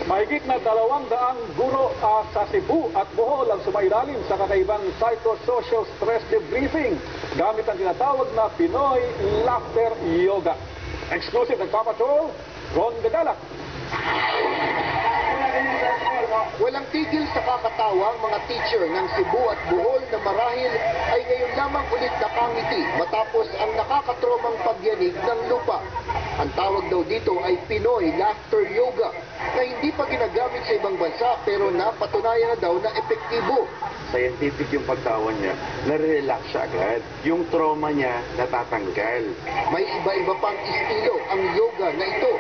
Mahigit na 200 guro sa Cebu at Bohol ang sumailalim sa kakaibang psychosocial stress debriefing gamit ang tinatawag na Pinoy Laughter Yoga. Exclusive ng Papatrol, Ron Gagalak. Walang tigil sa kakatawa ang mga teacher ng Cebu at Bohol na marahil ay ngayon lamang ulit nakangiti matapos ang nakakatromang pagyanig ng lupa. Ang tawag daw dito ay Pinoy Laughter Yoga na hindi pa ginagamit sa ibang bansa pero napatunayan na daw na epektibo. Scientific yung pagtawa niya, nare-relax siya agad. Yung trauma niya natatanggal. May iba-iba pang estilo ang yoga na ito.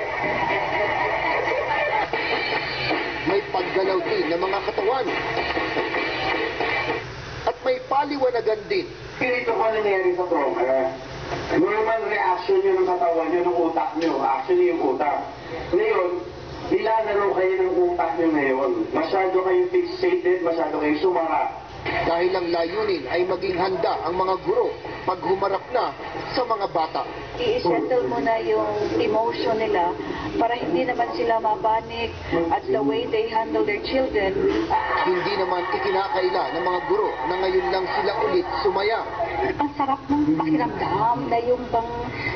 May paggalaw din ng mga katawan. At may paliwanagan din. Ganito ka nangyari sa trauma. Normal reaction yun ng katawan nyo, ng utak nyo. Actually yung utak. Ngayon, nilalaro kayo ng utak nyo ngayon. Masyado kayong fixated, masyado kayong sumara. Dahil ang layunin ay maging handa ang mga guro pag humarap na sa mga bata. I-settle mo na yung emotion nila para hindi naman sila mapanik at the way they handle their children. Hindi naman ikinakaila ng mga guro na ngayon lang sila ulit sumaya. Ang sarap ng pakiramdam na yung bang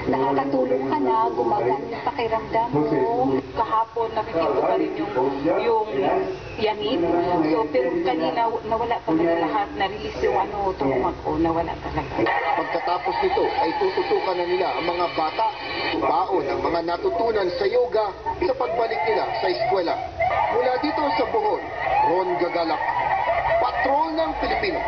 nakakatulong ka na, gumagaan yung pakiramdam mo. Kahapon nakikita pa rin yung yanin. So, pero kanina nawala talaga lahat, na-release yung trauma ko, nawala talaga. Pagkatapos nito ay tututukan na nila ang mga bata, baon ang mga natutunan sa yoga sa pagbalik nila sa eskwela. Mula dito sa Bohol, Ron Gagalak, Patrol ng Pilipino.